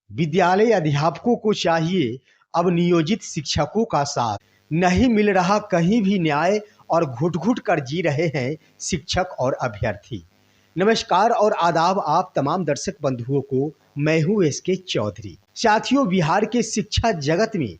विद्यालय अध्यापकों को चाहिए अब नियोजित शिक्षकों का साथ। नहीं मिल रहा कहीं भी न्याय और घुट-घुट कर जी रहे हैं शिक्षक और अभ्यर्थी। नमस्कार और आदाब आप तमाम दर्शक बंधुओं को। मैं हूं एसके चौधरी। साथियों, बिहार के शिक्षा जगत में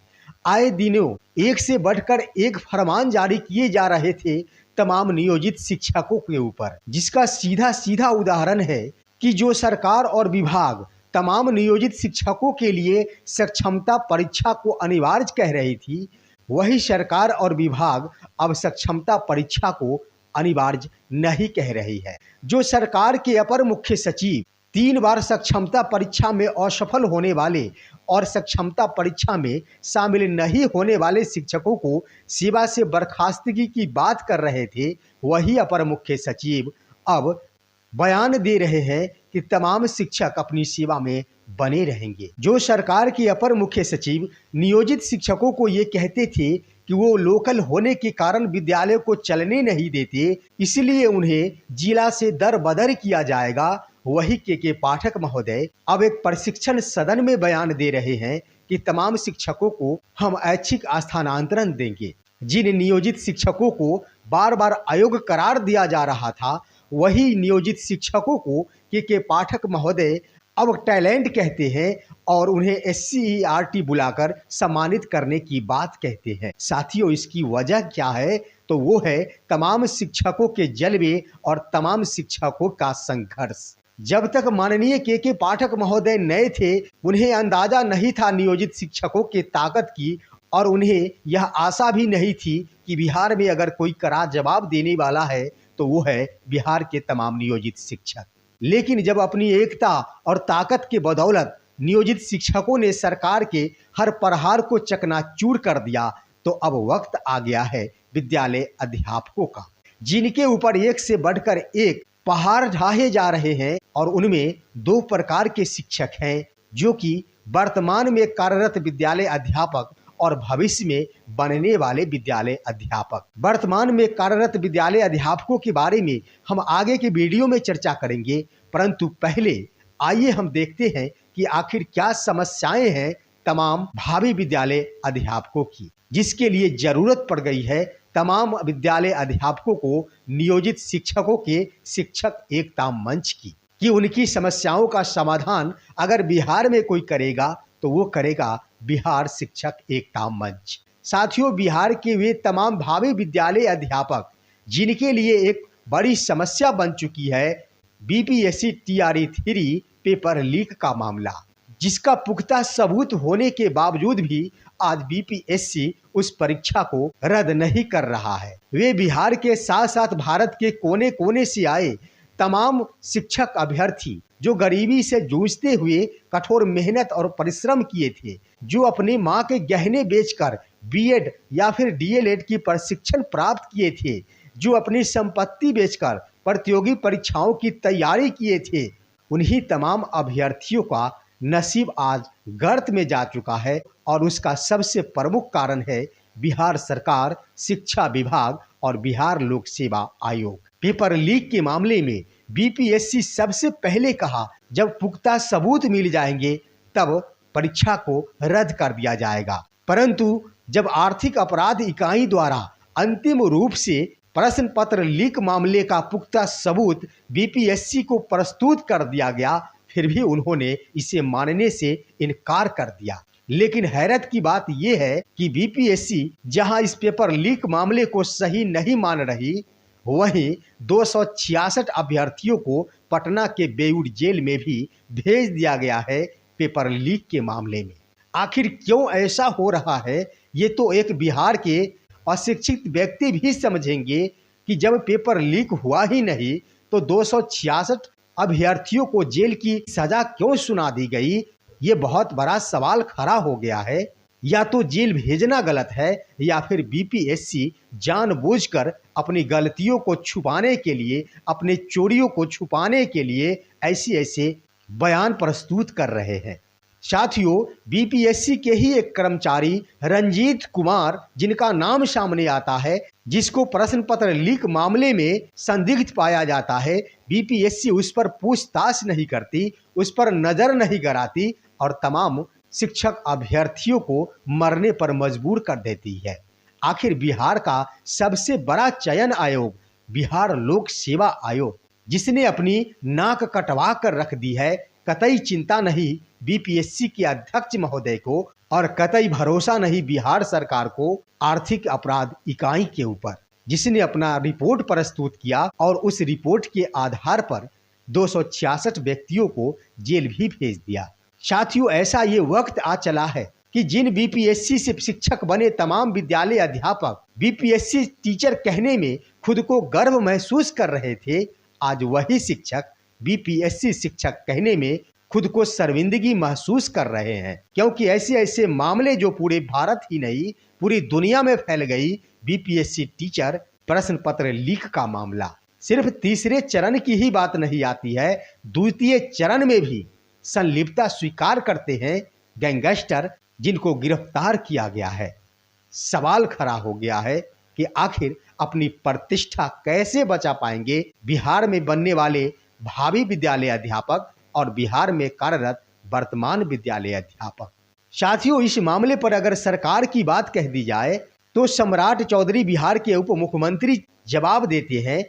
आए दिनों एक से बढ़कर एक फरमान जारी किए जा रहे थे तमाम नियोजित शिक्षकों के ऊपर, जिसका सीधा उदाहरण है कि जो सरकार और विभाग तमाम नियोजित शिक्षकों के लिए सक्षमता परीक्षा को अनिवार्य कह रही थी, वही सरकार और विभाग अब सक्षमता परीक्षा को अनिवार्य नहीं कह रही है। जो सरकार के अपर मुख्य सचिव 3 बार सक्षमता परीक्षा में असफल होने वाले और सक्षमता परीक्षा में शामिल नहीं होने वाले शिक्षकों को सेवा से बर्खास्तगी की बात कर रहे थे, वही अपर मुख्य सचिव अब बयान दे रहे हैं कि तमाम शिक्षक अपनी सेवा में बने रहेंगे। जो सरकार के अपर मुख्य सचिव नियोजित शिक्षकों को ये कहते थे कि वो लोकल होने के कारण विद्यालय को चलने नहीं देते, इसलिए उन्हें जिला से दर-बदर किया जाएगा, वही के पाठक महोदय अब एक प्रशिक्षण सदन में बयान दे रहे हैं कि तमाम शिक्षकों को हम ऐच्छिक स्थानांतरण देंगे। जिन नियोजित शिक्षकों को बार बार अयोग्य करार दिया जा रहा था, वही नियोजित शिक्षकों को के पाठक महोदय अब टैलेंट कहते हैं और उन्हें SCERT बुलाकर सम्मानित करने की बात कहते हैं। साथियों, इसकी वजह क्या है? तो वो है तमाम शिक्षकों के जलवे और तमाम शिक्षकों का संघर्ष। जब तक माननीय के पाठक महोदय नए थे, उन्हें अंदाजा नहीं था नियोजित शिक्षकों की ताकत की और उन्हें यह आशा भी नहीं थी कि बिहार में अगर कोई कड़ा जवाब देने वाला है तो वो है बिहार के तमाम नियोजित शिक्षक। लेकिन जब अपनी एकता और ताकत के बदौलत नियोजित शिक्षकों ने सरकार के हर प्रहार को चकनाचूर कर दिया, तो अब वक्त आ गया है विद्यालय अध्यापकों का, जिनके ऊपर एक से बढ़कर एक पहाड़ ढाहे जा रहे हैं। और उनमें 2 प्रकार के शिक्षक हैं, जो कि वर्तमान में कार्यरत विद्यालय अध्यापक और भविष्य में बनने वाले विद्यालय अध्यापक। वर्तमान में कार्यरत विद्यालय अध्यापकों के बारे में हम आगे के वीडियो में चर्चा करेंगे, परंतु पहले आइए हम देखते हैं कि आखिर क्या समस्याएं हैं तमाम भावी विद्यालय अध्यापकों की, जिसके लिए जरूरत पड़ गई है तमाम विद्यालय अध्यापकों को नियोजित शिक्षकों के शिक्षक एकता मंच की, कि उनकी समस्याओं का समाधान अगर बिहार में कोई करेगा तो वो करेगा बिहार शिक्षक एकता मंच। साथियों, बिहार के वे तमाम भावी विद्यालय अध्यापक जिनके लिए एक बड़ी समस्या बन चुकी है BPSC TRE3 पेपर लीक का मामला, जिसका पुख्ता सबूत होने के बावजूद भी आज BPSC उस परीक्षा को रद्द नहीं कर रहा है। वे बिहार के साथ साथ भारत के कोने कोने से आए तमाम शिक्षक अभ्यर्थी जो गरीबी से जूझते हुए कठोर मेहनत और परिश्रम किए थे, जो अपनी मां के गहने बेचकर BEd या फिर DLED की प्रशिक्षण प्राप्त किए थे, जो अपनी संपत्ति बेचकर प्रतियोगी परीक्षाओं की तैयारी किए थे, उन्हीं तमाम अभ्यर्थियों का नसीब आज गर्त में जा चुका है। और उसका सबसे प्रमुख कारण है बिहार सरकार, शिक्षा विभाग और बिहार लोक सेवा आयोग। पेपर लीक के मामले में BPSC सबसे पहले कहा जब पुख्ता सबूत मिल जाएंगे तब परीक्षा को रद्द कर दिया जाएगा, परंतु जब आर्थिक अपराध इकाई द्वारा अंतिम रूप से प्रश्न पत्र लीक मामले का पुख्ता सबूत BPSC को प्रस्तुत कर दिया गया, फिर भी उन्होंने इसे मानने से इनकार कर दिया। लेकिन हैरत की बात यह है कि BPSC जहां इस पेपर लीक मामले को सही नहीं मान रही, वहीं 266 अभ्यर्थियों को पटना के बेऊर जेल में भी भेज दिया गया है पेपर लीक के मामले में। आखिर क्यों ऐसा हो रहा है, ये तो एक बिहार के अशिक्षित व्यक्ति भी समझेंगे कि जब पेपर लीक हुआ ही नहीं तो 266 अभ्यर्थियों को जेल की सजा क्यों सुना दी गई। ये बहुत बड़ा सवाल खड़ा हो गया है। या तो जेल भेजना गलत है या फिर BPSC जानबूझकर अपनी गलतियों को छुपाने के लिए, अपने चोरियों को छुपाने के लिए ऐसे बयान प्रस्तुत कर रहे हैं। साथियों, BPSC के ही एक कर्मचारी रंजीत कुमार, जिनका नाम सामने आता है, जिसको प्रश्न पत्र लीक मामले में संदिग्ध पाया जाता है, BPSC उस पर पूछताछ नहीं करती, उस पर नजर नहीं गड़ाती। और तमाम शिक्षक अभ्यर्थियों को मरने पर मजबूर कर देती है। आखिर बिहार का सबसे बड़ा चयन आयोग बिहार लोक सेवा आयोग, जिसने अपनी नाक कटवा कर रख दी है, कतई चिंता नहीं बीपीएससी के अध्यक्ष महोदय को और कतई भरोसा नहीं बिहार सरकार को आर्थिक अपराध इकाई के ऊपर, जिसने अपना रिपोर्ट प्रस्तुत किया और उस रिपोर्ट के आधार पर 266 व्यक्तियों को जेल भी भेज दिया। साथियों, ऐसा ये वक्त आ चला है कि जिन बीपीएससी से शिक्षक बने तमाम विद्यालय अध्यापक बीपीएससी टीचर कहने में खुद को गर्व महसूस कर रहे थे, आज वही शिक्षक बीपीएससी शिक्षक कहने में खुद को शर्मिंदगी महसूस कर रहे हैं, क्योंकि ऐसे ऐसे मामले जो पूरे भारत ही नहीं पूरी दुनिया में फैल गई। बीपीएससी टीचर प्रश्न पत्र लीक का मामला सिर्फ तीसरे चरण की ही बात नहीं आती है, द्वितीय चरण में भी संलिप्तता स्वीकार करते हैं गैंगस्टर जिनको गिरफ्तार किया गया है। सवाल खड़ा हो गया है कि आखिर अपनी प्रतिष्ठा कैसे बचा पाएंगे बिहार में बनने वाले भावी विद्यालय अध्यापक और बिहार में कार्यरत वर्तमान विद्यालय अध्यापक। साथियों, इस मामले पर अगर सरकार की बात कह दी जाए तो सम्राट चौधरी बिहार के उप मुख्यमंत्री जवाब देते हैं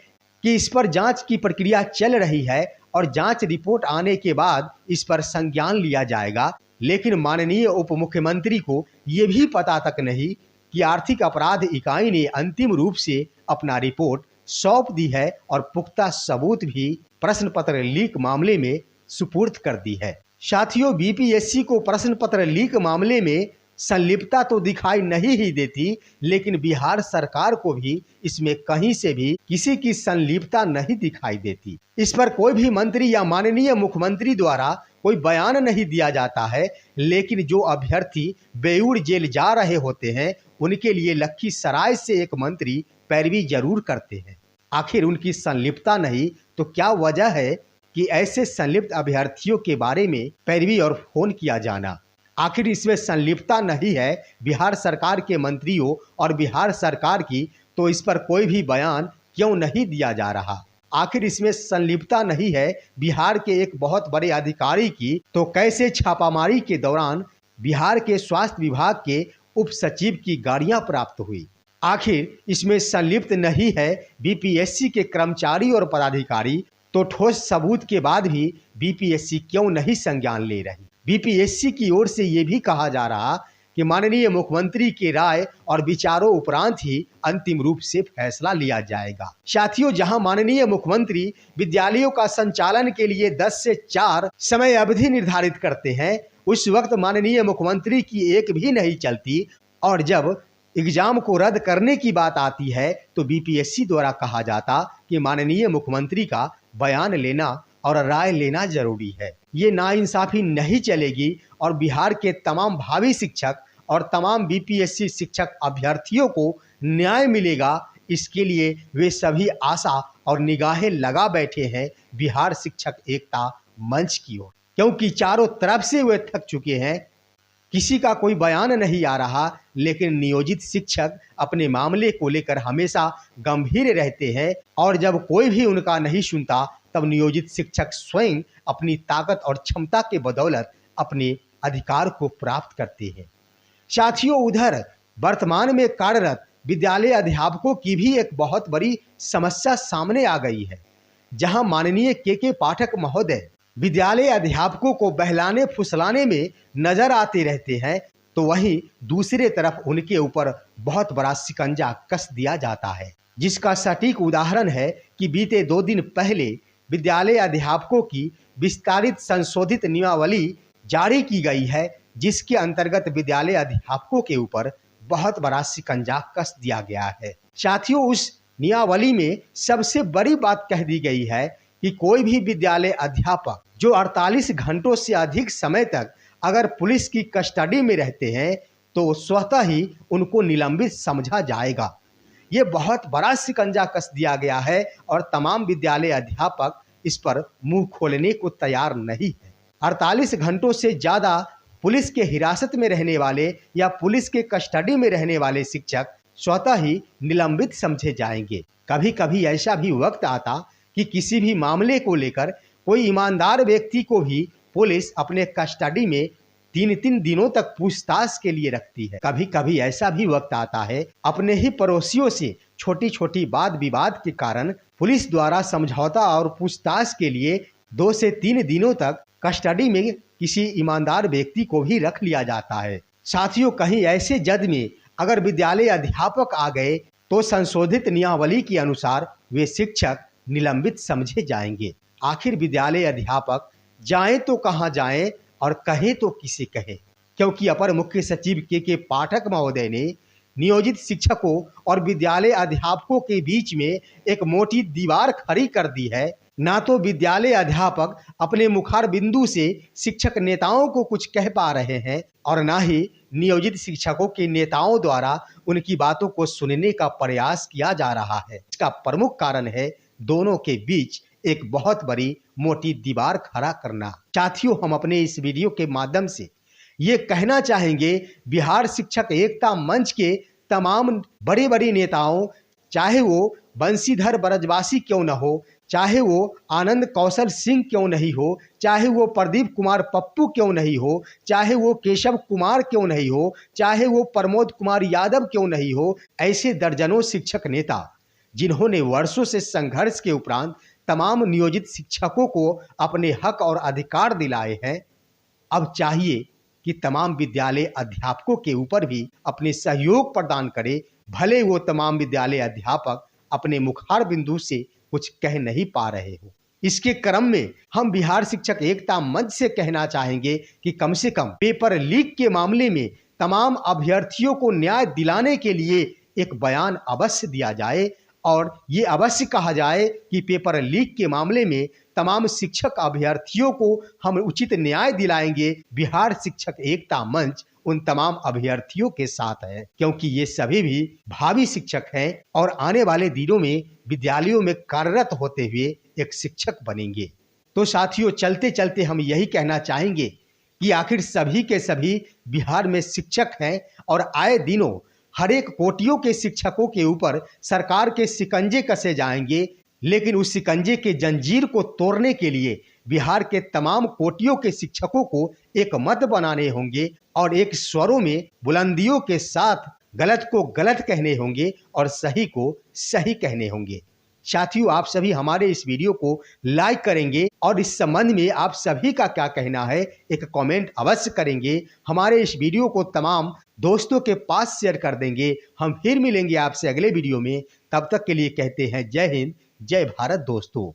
कि इस पर जांच की प्रक्रिया चल रही है और जांच रिपोर्ट आने के बाद इस पर संज्ञान लिया जाएगा। लेकिन माननीय उप मुख्यमंत्री को ये भी पता तक नहीं कि आर्थिक अपराध इकाई ने अंतिम रूप से अपना रिपोर्ट सौंप दी है और पुख्ता सबूत भी प्रश्न पत्र लीक मामले में सुपुर्द कर दी है। साथियों, बीपीएससी को प्रश्न पत्र लीक मामले में संलिप्तता तो दिखाई नहीं ही देती, लेकिन बिहार सरकार को भी इसमें कहीं से भी किसी की संलिप्तता नहीं दिखाई देती। इस पर कोई भी मंत्री या माननीय मुख्यमंत्री द्वारा कोई बयान नहीं दिया जाता है, लेकिन जो अभ्यर्थी बेऊर जेल जा रहे होते हैं उनके लिए लखीसराय से एक मंत्री पैरवी जरूर करते हैं। आखिर उनकी संलिप्तता नहीं तो क्या वजह है कि ऐसे संलिप्त अभ्यर्थियों के बारे में पैरवी और फोन किया जाना? आखिर इसमें संलिप्तता नहीं है बिहार सरकार के मंत्रियों और बिहार सरकार की, तो इस पर कोई भी बयान क्यों नहीं दिया जा रहा? आखिर इसमें संलिप्तता नहीं है बिहार के एक बहुत बड़े अधिकारी की, तो कैसे छापामारी के दौरान बिहार के स्वास्थ्य विभाग के उप सचिव की गाड़ियां प्राप्त हुई? आखिर इसमें संलिप्त नहीं है बीपीएससी के कर्मचारी और पदाधिकारी, तो ठोस सबूत के बाद भी बीपीएससी क्यों नहीं संज्ञान ले रही? बीपीएससी की ओर से ये भी कहा जा रहा कि माननीय मुख्यमंत्री की राय और विचारों उपरांत ही अंतिम रूप से फैसला लिया जाएगा। साथियों, जहां माननीय मुख्यमंत्री विद्यालयों का संचालन के लिए 10 से 4 समय अवधि निर्धारित करते हैं, उस वक्त माननीय मुख्यमंत्री की एक भी नहीं चलती, और जब एग्जाम को रद्द करने की बात आती है तो बीपीएससी द्वारा कहा जाता कि माननीय मुख्यमंत्री का बयान लेना और राय लेना जरूरी है। ये नाइंसाफी नहीं चलेगी और बिहार के तमाम भावी शिक्षक और तमाम बीपीएससी शिक्षक अभ्यर्थियों को न्याय मिलेगा। इसके लिए वे सभी आशा और निगाहें लगा बैठे हैं बिहार शिक्षक एकता मंच की ओर, क्योंकि चारों तरफ से वे थक चुके हैं। किसी का कोई बयान नहीं आ रहा, लेकिन नियोजित शिक्षक अपने मामले को लेकर हमेशा गंभीर रहते हैं और जब कोई भी उनका नहीं सुनता तब नियोजित शिक्षक स्वयं अपनी ताकत और क्षमता के बदौलत अपने अधिकार को प्राप्त करते हैं। साथियों, उधर वर्तमान में कार्यरत विद्यालय अध्यापकों की भी एक बहुत बड़ी समस्या सामने आ गई है। जहां माननीय के पाठक महोदय विद्यालय अध्यापकों को बहलाने फुसलाने में नजर आते रहते हैं, तो वहीं दूसरे तरफ उनके ऊपर बहुत बड़ा शिकंजा कस दिया जाता है, जिसका सटीक उदाहरण है कि बीते 2 दिन पहले विद्यालय अध्यापकों की विस्तारित संशोधित नियमावली जारी की गई है, जिसके अंतर्गत विद्यालय अध्यापकों के ऊपर बहुत बड़ा शिकंजा कस दिया गया है। साथियों, उस नियमावली में सबसे बड़ी बात कह दी गई है कि कोई भी विद्यालय अध्यापक जो 48 घंटों से अधिक समय तक अगर पुलिस की कस्टडी में रहते हैं तो स्वतः ही उनको निलंबित समझा जाएगा। ये बहुत बड़ा शिकंजा कस दिया गया है और तमाम विद्यालय अध्यापक इस पर मुंह खोलने को तैयार नहीं है। 48 घंटों से ज़्यादा पुलिस के हिरासत में रहने वाले या पुलिस के कस्टडी में रहने वाले शिक्षक स्वतः ही निलंबित समझे जाएंगे। कभी कभी ऐसा भी वक्त आता कि किसी भी मामले को लेकर कोई ईमानदार व्यक्ति को भी पुलिस अपने कस्टडी में तीन दिनों तक पूछताछ के लिए रखती है। कभी कभी ऐसा भी वक्त आता है अपने ही पड़ोसियों से छोटी छोटी वाद विवाद के कारण पुलिस द्वारा समझौता और पूछताछ के लिए 2 से 3 दिनों तक कस्टडी में किसी ईमानदार व्यक्ति को भी रख लिया जाता है। साथियों, कहीं ऐसे जज में अगर विद्यालय अध्यापक आ गए तो संशोधित नियमावली के अनुसार वे शिक्षक निलंबित समझे जाएंगे। आखिर विद्यालय अध्यापक जाएं तो कहां जाएं और कहें तो किसे कहें, क्योंकि अपर मुख्य सचिव के पाठक महोदय ने नियोजित शिक्षकों और विद्यालय अध्यापकों के बीच में एक मोटी दीवार खड़ी कर दी है। ना तो विद्यालय अध्यापक अपने मुखार बिंदु से शिक्षक नेताओं को कुछ कह पा रहे हैं और ना ही नियोजित शिक्षकों के नेताओं द्वारा उनकी बातों को सुनने का प्रयास किया जा रहा है। इसका प्रमुख कारण है दोनों के बीच एक बहुत बड़ी मोटी दीवार खड़ा करना। साथियों, हम अपने इस वीडियो के माध्यम से ये कहना चाहेंगे, बिहार शिक्षक एकता मंच के तमाम बड़े बड़े नेताओं, चाहे वो बंशीधर ब्रजवासी क्यों न हो, चाहे वो आनंद कौशल सिंह क्यों नहीं हो, चाहे वो प्रदीप कुमार पप्पू क्यों नहीं हो, चाहे वो केशव कुमार क्यों नहीं हो, चाहे वो प्रमोद कुमार यादव क्यों नहीं हो, ऐसे दर्जनों शिक्षक नेता जिन्होंने वर्षों से संघर्ष के उपरांत तमाम नियोजित शिक्षकों को अपने हक और अधिकार दिलाए हैं, अब चाहिए कि तमाम विद्यालय अध्यापकों के ऊपर भी अपने सहयोग प्रदान करे। भले वो तमाम विद्यालय अध्यापक अपने मुखार बिंदु से कुछ कह नहीं पा रहे हो। इसके क्रम में हम बिहार शिक्षक एकता मंच से कहना चाहेंगे कि कम से कम पेपर लीक के मामले में तमाम अभ्यर्थियों को न्याय दिलाने के लिए एक बयान अवश्य दिया जाए और ये अवश्य कहा जाए कि पेपर लीक के मामले में तमाम शिक्षक अभ्यर्थियों को हम उचित न्याय दिलाएंगे। बिहार शिक्षक एकता मंच उन तमाम अभ्यर्थियों के साथ है, क्योंकि ये सभी भी भावी शिक्षक हैं और आने वाले दिनों में विद्यालयों में कार्यरत होते हुए एक शिक्षक बनेंगे। तो साथियों, चलते चलते हम यही कहना चाहेंगे कि आखिर सभी के सभी बिहार में शिक्षक हैं और आए दिनों हर एक कोटियों के शिक्षकों के ऊपर सरकार के शिकंजे कसे जाएंगे, लेकिन उस शिकंजे के जंजीर को तोड़ने के लिए बिहार के तमाम कोटियों के शिक्षकों को एक मत बनाने होंगे और एक स्वरों में बुलंदियों के साथ गलत को गलत कहने होंगे और सही को सही कहने होंगे। साथियों, आप सभी हमारे इस वीडियो को लाइक करेंगे और इस संबंध में आप सभी का क्या कहना है एक कमेंट अवश्य करेंगे। हमारे इस वीडियो को तमाम दोस्तों के पास शेयर कर देंगे। हम फिर मिलेंगे आपसे अगले वीडियो में। तब तक के लिए कहते हैं जय हिंद, जय भारत दोस्तों।